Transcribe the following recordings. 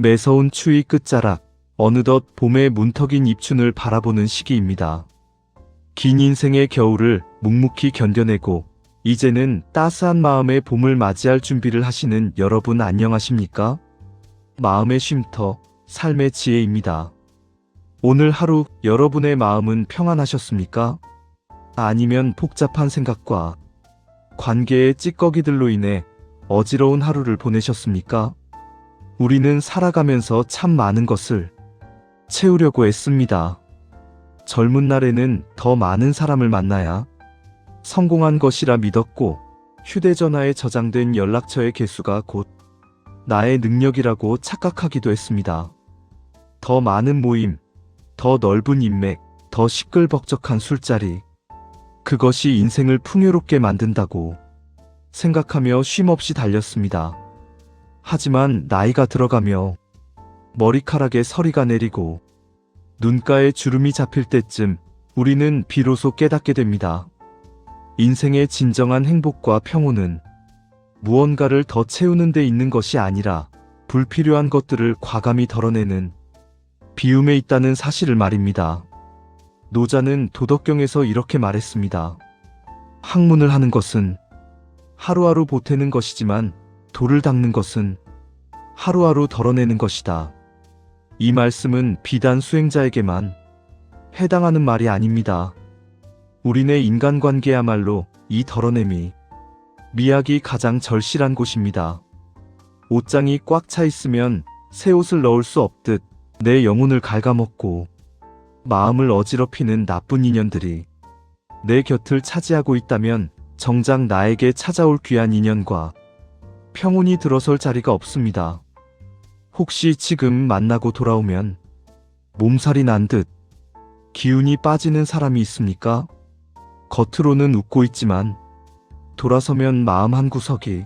매서운 추위 끝자락, 어느덧 봄의 문턱인 입춘을 바라보는 시기입니다. 긴 인생의 겨울을 묵묵히 견뎌내고 이제는 따스한 마음의 봄을 맞이할 준비를 하시는 여러분 안녕하십니까? 마음의 쉼터, 삶의 지혜입니다. 오늘 하루 여러분의 마음은 평안하셨습니까? 아니면 복잡한 생각과 관계의 찌꺼기들로 인해 어지러운 하루를 보내셨습니까? 우리는 살아가면서 참 많은 것을 채우려고 애씁니다. 젊은 날에는 더 많은 사람을 만나야 성공한 것이라 믿었고, 휴대전화에 저장된 연락처의 개수가 곧 나의 능력이라고 착각하기도 했습니다. 더 많은 모임, 더 넓은 인맥, 더 시끌벅적한 술자리, 그것이 인생을 풍요롭게 만든다고 생각하며 쉼없이 달렸습니다. 하지만 나이가 들어가며 머리카락에 서리가 내리고 눈가에 주름이 잡힐 때쯤 우리는 비로소 깨닫게 됩니다. 인생의 진정한 행복과 평온은 무언가를 더 채우는 데 있는 것이 아니라 불필요한 것들을 과감히 덜어내는 비움에 있다는 사실을 말입니다. 노자는 도덕경에서 이렇게 말했습니다. 학문을 하는 것은 하루하루 보태는 것이지만 돌을 닦는 것은 하루하루 덜어내는 것이다. 이 말씀은 비단 수행자에게만 해당하는 말이 아닙니다. 우리네 인간관계야말로 이 덜어냄이 미학이 가장 절실한 곳입니다. 옷장이 꽉 차 있으면 새 옷을 넣을 수 없듯 내 영혼을 갉아먹고 마음을 어지럽히는 나쁜 인연들이 내 곁을 차지하고 있다면 정작 나에게 찾아올 귀한 인연과 평온이 들어설 자리가 없습니다. 혹시 지금 만나고 돌아오면 몸살이 난 듯 기운이 빠지는 사람이 있습니까? 겉으로는 웃고 있지만 돌아서면 마음 한구석이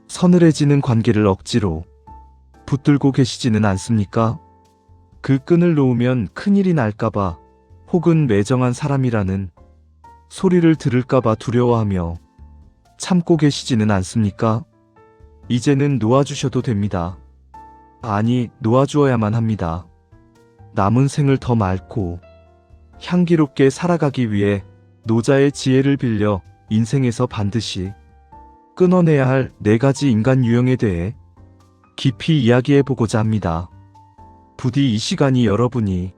서늘해지는 관계를 억지로 붙들고 계시지는 않습니까? 그 끈을 놓으면 큰일이 날까봐 혹은 매정한 사람이라는 소리를 들을까봐 두려워하며 참고 계시지는 않습니까? 이제는 놓아주셔도 됩니다. 아니, 놓아주어야만 합니다. 남은 생을 더 맑고 향기롭게 살아가기 위해 노자의 지혜를 빌려 인생에서 반드시 끊어내야 할 4가지 인간 유형에 대해 깊이 이야기해보고자 합니다. 부디 이 시간이 여러분이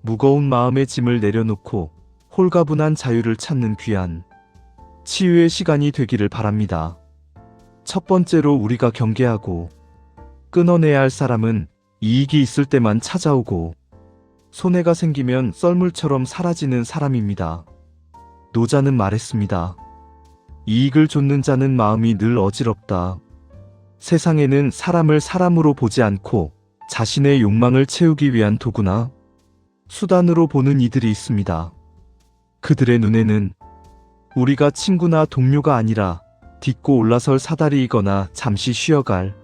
무거운 마음의 짐을 내려놓고 홀가분한 자유를 찾는 귀한 치유의 시간이 되기를 바랍니다. 첫 번째로 우리가 경계하고 끊어내야 할 사람은 이익이 있을 때만 찾아오고 손해가 생기면 썰물처럼 사라지는 사람입니다. 노자는 말했습니다. 이익을 좇는 자는 마음이 늘 어지럽다. 세상에는 사람을 사람으로 보지 않고 자신의 욕망을 채우기 위한 도구나 수단으로 보는 이들이 있습니다. 그들의 눈에는 우리가 친구나 동료가 아니라 딛고 올라설 사다리이거나 잠시 쉬어갈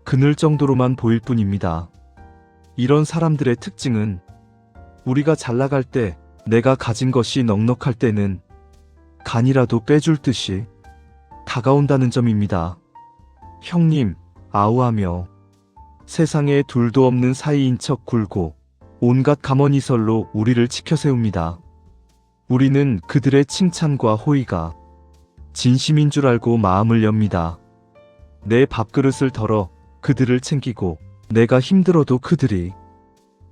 그늘 정도로만 보일 뿐입니다. 이런 사람들의 특징은 우리가 잘 나갈 때, 내가 가진 것이 넉넉할 때는 간이라도 빼줄 듯이 다가온다는 점입니다. 형님, 아우하며 세상에 둘도 없는 사이인 척 굴고 온갖 가머니설로 우리를 치켜세웁니다. 우리는 그들의 칭찬과 호의가 진심인 줄 알고 마음을 엽니다. 내 밥그릇을 덜어 그들을 챙기고 내가 힘들어도 그들이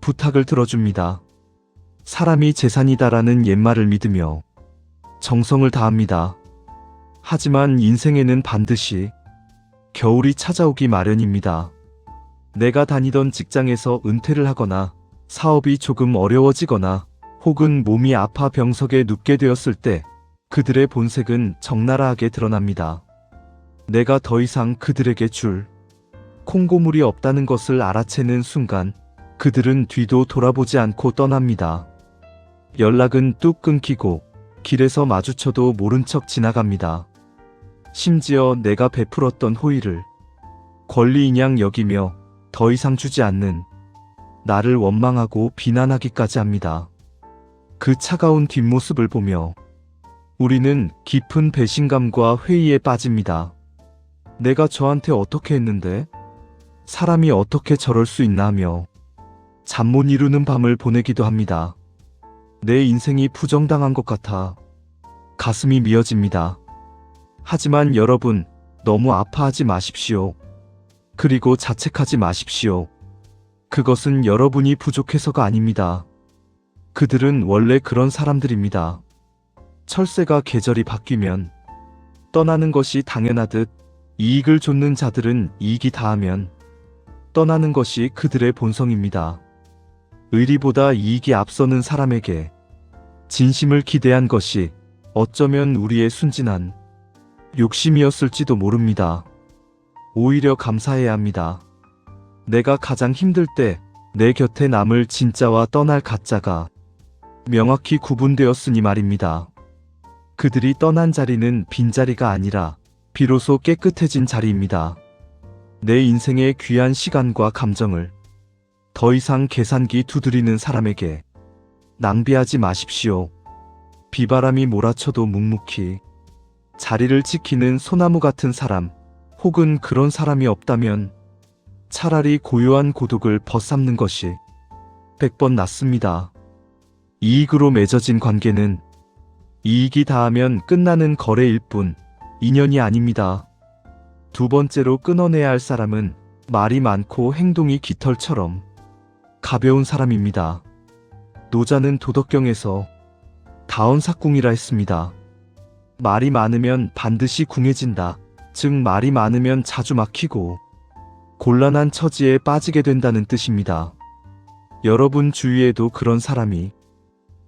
부탁을 들어줍니다. 사람이 재산이다라는 옛말을 믿으며 정성을 다합니다. 하지만 인생에는 반드시 겨울이 찾아오기 마련입니다. 내가 다니던 직장에서 은퇴를 하거나 사업이 조금 어려워지거나 혹은 몸이 아파 병석에 눕게 되었을 때 그들의 본색은 적나라하게 드러납니다. 내가 더 이상 그들에게 줄 콩고물이 없다는 것을 알아채는 순간 그들은 뒤도 돌아보지 않고 떠납니다. 연락은 뚝 끊기고 길에서 마주쳐도 모른 척 지나갑니다. 심지어 내가 베풀었던 호의를 권리인양 여기며 더 이상 주지 않는 나를 원망하고 비난하기까지 합니다. 그 차가운 뒷모습을 보며 우리는 깊은 배신감과 회의에 빠집니다. 내가 저한테 어떻게 했는데? 사람이 어떻게 저럴 수 있나 하며 잠 못 이루는 밤을 보내기도 합니다. 내 인생이 부정당한 것 같아 가슴이 미어집니다. 하지만 여러분, 너무 아파하지 마십시오. 그리고 자책하지 마십시오. 그것은 여러분이 부족해서가 아닙니다. 그들은 원래 그런 사람들입니다. 철새가 계절이 바뀌면 떠나는 것이 당연하듯 이익을 좇는 자들은 이익이 다하면 떠나는 것이 그들의 본성입니다. 의리보다 이익이 앞서는 사람에게 진심을 기대한 것이 어쩌면 우리의 순진한 욕심이었을지도 모릅니다. 오히려 감사해야 합니다. 내가 가장 힘들 때 내 곁에 남을 진짜와 떠날 가짜가 명확히 구분되었으니 말입니다. 그들이 떠난 자리는 빈자리가 아니라 비로소 깨끗해진 자리입니다. 내 인생의 귀한 시간과 감정을 더 이상 계산기 두드리는 사람에게 낭비하지 마십시오. 비바람이 몰아쳐도 묵묵히 자리를 지키는 소나무 같은 사람, 혹은 그런 사람이 없다면 차라리 고요한 고독을 벗삼는 것이 100번 낫습니다. 이익으로 맺어진 관계는 이익이 닿으면 끝나는 거래일 뿐 인연이 아닙니다. 두 번째로 끊어내야 할 사람은 말이 많고 행동이 깃털처럼 가벼운 사람입니다. 노자는 도덕경에서 다언삭궁이라 했습니다. 말이 많으면 반드시 궁해진다. 즉 말이 많으면 자주 막히고 곤란한 처지에 빠지게 된다는 뜻입니다. 여러분 주위에도 그런 사람이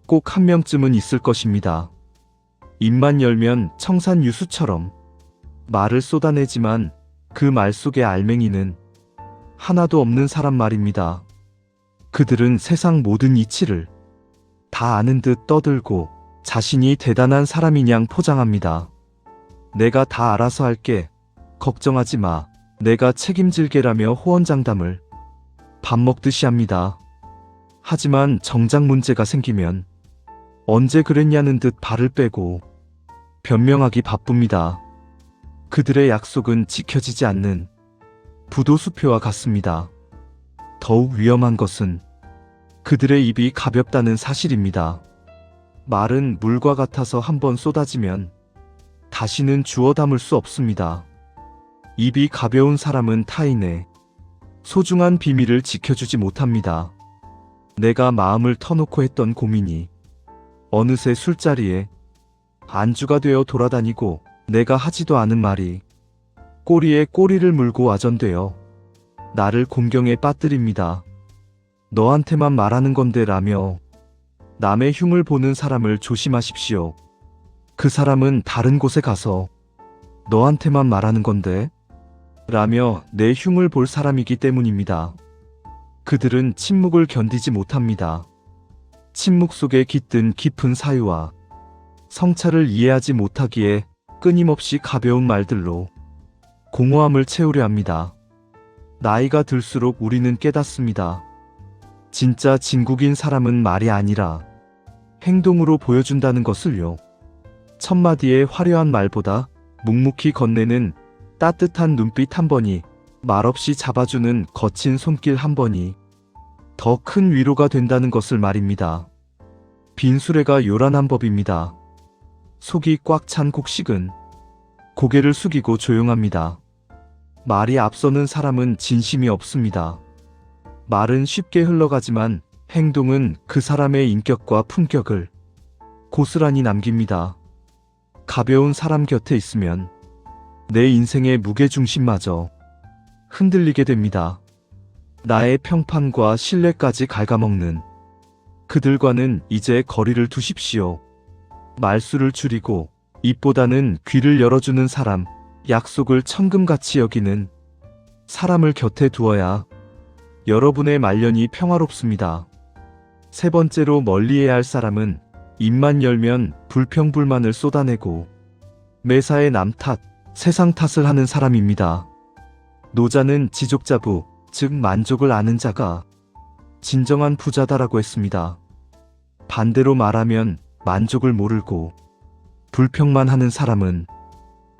꼭 한 명쯤은 있을 것입니다. 입만 열면 청산유수처럼 말을 쏟아내지만 그 말 속의 알맹이는 하나도 없는 사람 말입니다. 그들은 세상 모든 이치를 다 아는 듯 떠들고 자신이 대단한 사람이냥 포장합니다. 내가 다 알아서 할게. 걱정하지 마. 내가 책임질게라며 호언장담을 밥 먹듯이 합니다. 하지만 정작 문제가 생기면 언제 그랬냐는 듯 발을 빼고 변명하기 바쁩니다. 그들의 약속은 지켜지지 않는 부도수표와 같습니다. 더욱 위험한 것은 그들의 입이 가볍다는 사실입니다. 말은 물과 같아서 한번 쏟아지면 다시는 주워 담을 수 없습니다. 입이 가벼운 사람은 타인의 소중한 비밀을 지켜주지 못합니다. 내가 마음을 터놓고 했던 고민이 어느새 술자리에 안주가 되어 돌아다니고 내가 하지도 않은 말이 꼬리에 꼬리를 물고 와전되어 나를 곤경에 빠뜨립니다. 너한테만 말하는 건데 라며 남의 흉을 보는 사람을 조심하십시오. 그 사람은 다른 곳에 가서 너한테만 말하는 건데 라며 내 흉을 볼 사람이기 때문입니다. 그들은 침묵을 견디지 못합니다. 침묵 속에 깃든 깊은 사유와 성찰을 이해하지 못하기에 끊임없이 가벼운 말들로 공허함을 채우려 합니다. 나이가 들수록 우리는 깨닫습니다. 진짜 진국인 사람은 말이 아니라 행동으로 보여준다는 것을요. 첫마디의 화려한 말보다 묵묵히 건네는 따뜻한 눈빛 한 번이, 말없이 잡아주는 거친 손길 한 번이 더 큰 위로가 된다는 것을 말입니다. 빈수레가 요란한 법입니다. 속이 꽉 찬 곡식은 고개를 숙이고 조용합니다. 말이 앞서는 사람은 진심이 없습니다. 말은 쉽게 흘러가지만 행동은 그 사람의 인격과 품격을 고스란히 남깁니다. 가벼운 사람 곁에 있으면 내 인생의 무게중심마저 흔들리게 됩니다. 나의 평판과 신뢰까지 갉아먹는 그들과는 이제 거리를 두십시오. 말수를 줄이고 입보다는 귀를 열어주는 사람, 약속을 천금같이 여기는 사람을 곁에 두어야 여러분의 말년이 평화롭습니다. 세 번째로 멀리해야 할 사람은 입만 열면 불평불만을 쏟아내고 매사에 남 탓, 세상 탓을 하는 사람입니다. 노자는 지족자부, 즉 만족을 아는 자가 진정한 부자다라고 했습니다. 반대로 말하면 만족을 모르고 불평만 하는 사람은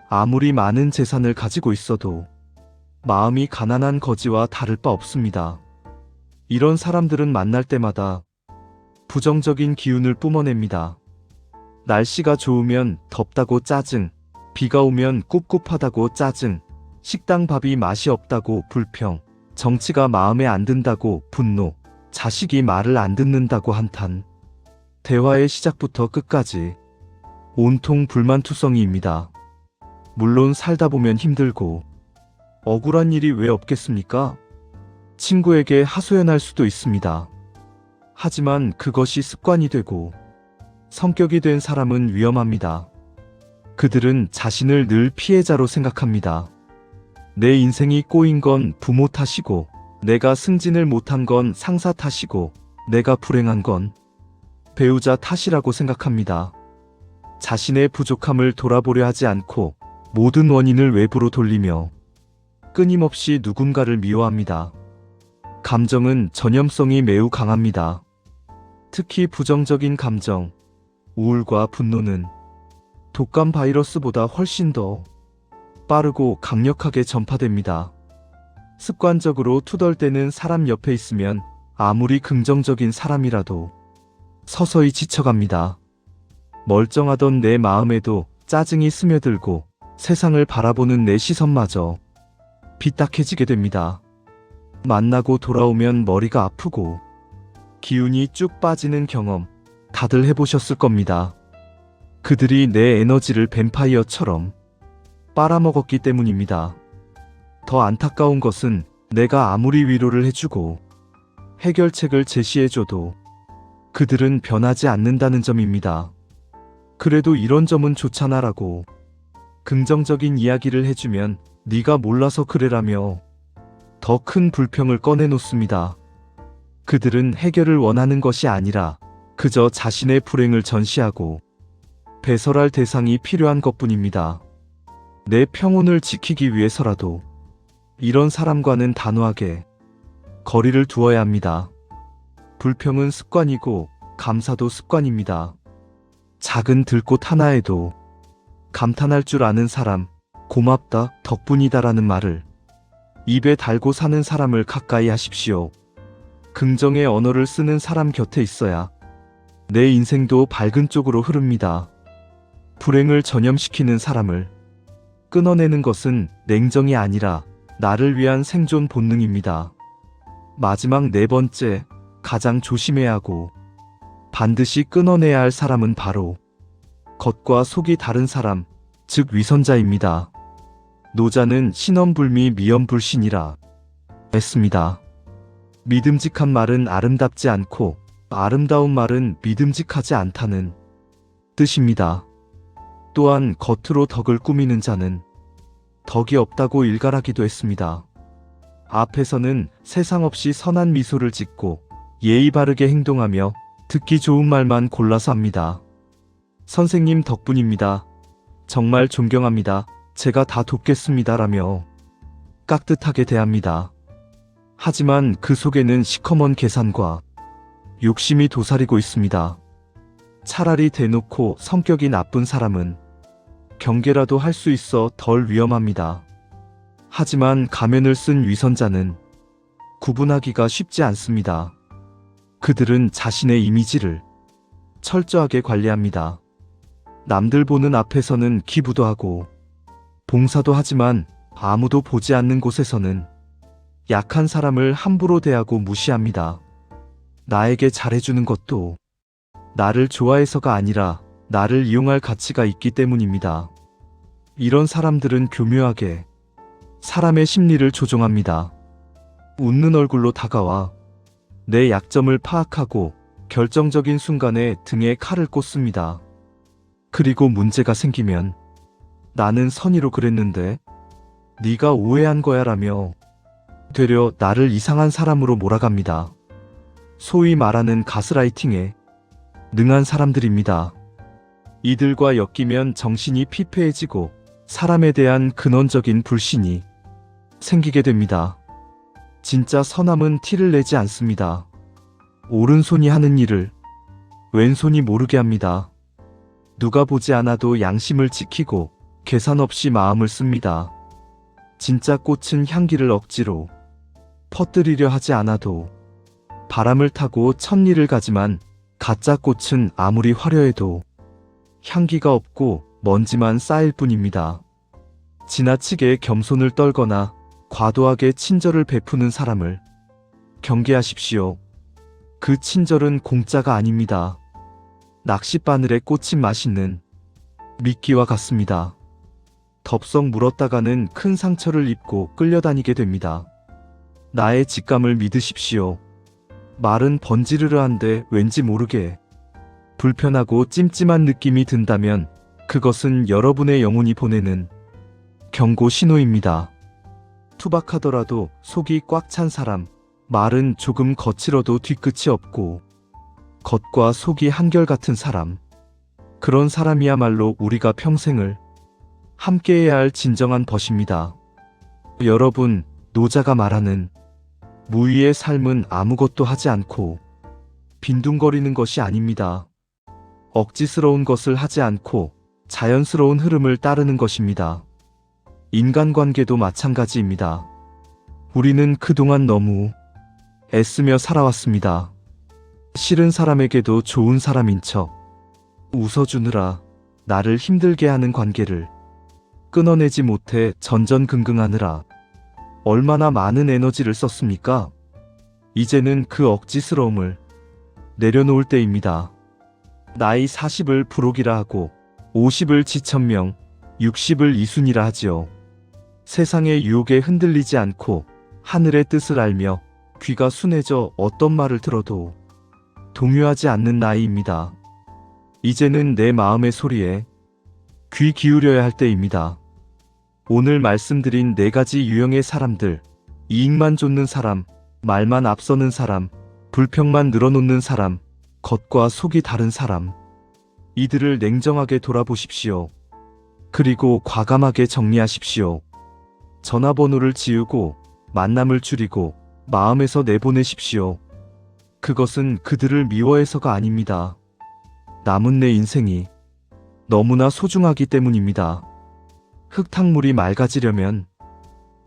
아무리 많은 재산을 가지고 있어도 마음이 가난한 거지와 다를 바 없습니다. 이런 사람들은 만날 때마다 부정적인 기운을 뿜어냅니다. 날씨가 좋으면 덥다고 짜증, 비가 오면 꿉꿉하다고 짜증, 식당 밥이 맛이 없다고 불평, 정치가 마음에 안 든다고 분노, 자식이 말을 안 듣는다고 한탄. 대화의 시작부터 끝까지 온통 불만투성이입니다. 물론 살다 보면 힘들고 억울한 일이 왜 없겠습니까? 친구에게 하소연할 수도 있습니다. 하지만 그것이 습관이 되고 성격이 된 사람은 위험합니다. 그들은 자신을 늘 피해자로 생각합니다. 내 인생이 꼬인 건 부모 탓이고, 내가 승진을 못한 건 상사 탓이고, 내가 불행한 건 배우자 탓이라고 생각합니다. 자신의 부족함을 돌아보려 하지 않고 모든 원인을 외부로 돌리며 끊임없이 누군가를 미워합니다. 감정은 전염성이 매우 강합니다. 특히 부정적인 감정, 우울과 분노는 독감 바이러스보다 훨씬 더 빠르고 강력하게 전파됩니다. 습관적으로 투덜대는 사람 옆에 있으면 아무리 긍정적인 사람이라도 서서히 지쳐갑니다. 멀쩡하던 내 마음에도 짜증이 스며들고 세상을 바라보는 내 시선마저 빗딱해지게 됩니다. 만나고 돌아오면 머리가 아프고 기운이 쭉 빠지는 경험 다들 해보셨을 겁니다. 그들이 내 에너지를 뱀파이어처럼 빨아먹었기 때문입니다. 더 안타까운 것은 내가 아무리 위로를 해주고 해결책을 제시해줘도 그들은 변하지 않는다는 점입니다. 그래도 이런 점은 좋잖아라고 긍정적인 이야기를 해주면 네가 몰라서 그래라며 더 큰 불평을 꺼내놓습니다. 그들은 해결을 원하는 것이 아니라 그저 자신의 불행을 전시하고 배설할 대상이 필요한 것뿐입니다. 내 평온을 지키기 위해서라도 이런 사람과는 단호하게 거리를 두어야 합니다. 불평은 습관이고 감사도 습관입니다. 작은 들꽃 하나에도 감탄할 줄 아는 사람, 고맙다, 덕분이다라는 말을 입에 달고 사는 사람을 가까이 하십시오. 긍정의 언어를 쓰는 사람 곁에 있어야 내 인생도 밝은 쪽으로 흐릅니다. 불행을 전염시키는 사람을 끊어내는 것은 냉정이 아니라 나를 위한 생존 본능입니다. 마지막 네 번째, 가장 조심해야 하고 반드시 끊어내야 할 사람은 바로 겉과 속이 다른 사람, 즉 위선자입니다. 노자는 신언불미 미언불신이라 했습니다. 믿음직한 말은 아름답지 않고 아름다운 말은 믿음직하지 않다는 뜻입니다. 또한 겉으로 덕을 꾸미는 자는 덕이 없다고 일갈하기도 했습니다. 앞에서는 세상 없이 선한 미소를 짓고 예의 바르게 행동하며 듣기 좋은 말만 골라서 합니다. 선생님 덕분입니다. 정말 존경합니다. 제가 다 돕겠습니다. 라며 깍듯하게 대합니다. 하지만 그 속에는 시커먼 계산과 욕심이 도사리고 있습니다. 차라리 대놓고 성격이 나쁜 사람은 경계라도 할 수 있어 덜 위험합니다. 하지만 가면을 쓴 위선자는 구분하기가 쉽지 않습니다. 그들은 자신의 이미지를 철저하게 관리합니다. 남들 보는 앞에서는 기부도 하고 봉사도 하지만 아무도 보지 않는 곳에서는 약한 사람을 함부로 대하고 무시합니다. 나에게 잘해주는 것도 나를 좋아해서가 아니라 나를 이용할 가치가 있기 때문입니다. 이런 사람들은 교묘하게 사람의 심리를 조종합니다. 웃는 얼굴로 다가와 내 약점을 파악하고 결정적인 순간에 등에 칼을 꽂습니다. 그리고 문제가 생기면 나는 선의로 그랬는데 네가 오해한 거야 라며 되려 나를 이상한 사람으로 몰아갑니다. 소위 말하는 가스라이팅에 능한 사람들입니다. 이들과 엮이면 정신이 피폐해지고 사람에 대한 근원적인 불신이 생기게 됩니다. 진짜 선함은 티를 내지 않습니다. 오른손이 하는 일을 왼손이 모르게 합니다. 누가 보지 않아도 양심을 지키고 계산 없이 마음을 씁니다. 진짜 꽃은 향기를 억지로 퍼뜨리려 하지 않아도 바람을 타고 천리를 가지만 가짜 꽃은 아무리 화려해도 향기가 없고 먼지만 쌓일 뿐입니다. 지나치게 겸손을 떨거나 과도하게 친절을 베푸는 사람을 경계하십시오. 그 친절은 공짜가 아닙니다. 낚싯바늘에 꽂힌 맛있는 미끼와 같습니다. 덥석 물었다가는 큰 상처를 입고 끌려다니게 됩니다. 나의 직감을 믿으십시오. 말은 번지르르한데 왠지 모르게 불편하고 찜찜한 느낌이 든다면 그것은 여러분의 영혼이 보내는 경고 신호입니다. 투박하더라도 속이 꽉 찬 사람, 말은 조금 거칠어도 뒤끝이 없고 겉과 속이 한결같은 사람, 그런 사람이야말로 우리가 평생을 함께해야 할 진정한 벗입니다. 여러분, 노자가 말하는 무위의 삶은 아무것도 하지 않고 빈둥거리는 것이 아닙니다. 억지스러운 것을 하지 않고 자연스러운 흐름을 따르는 것입니다. 인간관계도 마찬가지입니다. 우리는 그동안 너무 애쓰며 살아왔습니다. 싫은 사람에게도 좋은 사람인 척 웃어주느라 나를 힘들게 하는 관계를 끊어내지 못해 전전긍긍하느라 얼마나 많은 에너지를 썼습니까? 이제는 그 억지스러움을 내려놓을 때입니다. 나이 40을 부록이라 하고 50을 지천명, 60을 이순이라 하지요. 세상의 유혹에 흔들리지 않고 하늘의 뜻을 알며 귀가 순해져 어떤 말을 들어도 동요하지 않는 나이입니다. 이제는 내 마음의 소리에 귀 기울여야 할 때입니다. 오늘 말씀드린 4가지 유형의 사람들, 이익만 쫓는 사람, 말만 앞서는 사람, 불평만 늘어놓는 사람, 겉과 속이 다른 사람. 이들을 냉정하게 돌아보십시오. 그리고 과감하게 정리하십시오. 전화번호를 지우고 만남을 줄이고 마음에서 내보내십시오. 그것은 그들을 미워해서가 아닙니다. 남은 내 인생이 너무나 소중하기 때문입니다. 흙탕물이 맑아지려면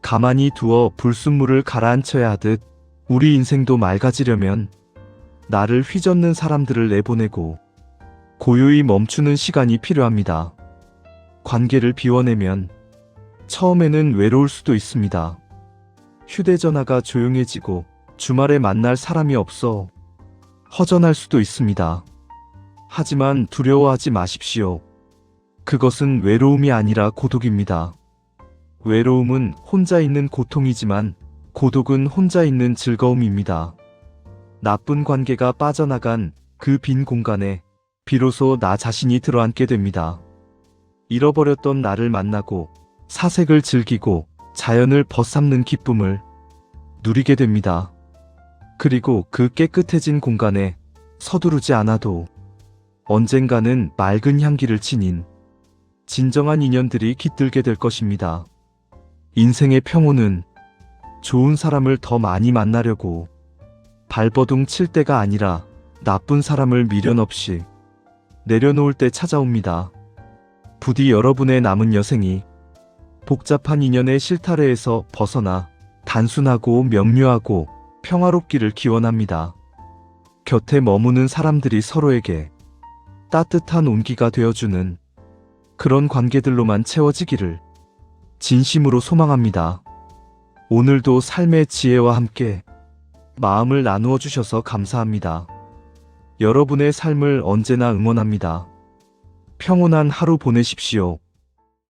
가만히 두어 불순물을 가라앉혀야 하듯 우리 인생도 맑아지려면 나를 휘젓는 사람들을 내보내고 고요히 멈추는 시간이 필요합니다. 관계를 비워내면 처음에는 외로울 수도 있습니다. 휴대전화가 조용해지고 주말에 만날 사람이 없어 허전할 수도 있습니다. 하지만 두려워하지 마십시오. 그것은 외로움이 아니라 고독입니다. 외로움은 혼자 있는 고통이지만 고독은 혼자 있는 즐거움입니다. 나쁜 관계가 빠져나간 그 빈 공간에 비로소 나 자신이 들어앉게 됩니다. 잃어버렸던 나를 만나고 사색을 즐기고 자연을 벗삼는 기쁨을 누리게 됩니다. 그리고 그 깨끗해진 공간에 서두르지 않아도 언젠가는 맑은 향기를 지닌 진정한 인연들이 깃들게 될 것입니다. 인생의 평온은 좋은 사람을 더 많이 만나려고 발버둥 칠 때가 아니라 나쁜 사람을 미련 없이 내려놓을 때 찾아옵니다. 부디 여러분의 남은 여생이 복잡한 인연의 실타래에서 벗어나 단순하고 명료하고 평화롭기를 기원합니다. 곁에 머무는 사람들이 서로에게 따뜻한 온기가 되어주는 그런 관계들로만 채워지기를 진심으로 소망합니다. 오늘도 삶의 지혜와 함께 마음을 나누어 주셔서 감사합니다. 여러분의 삶을 언제나 응원합니다. 평온한 하루 보내십시오.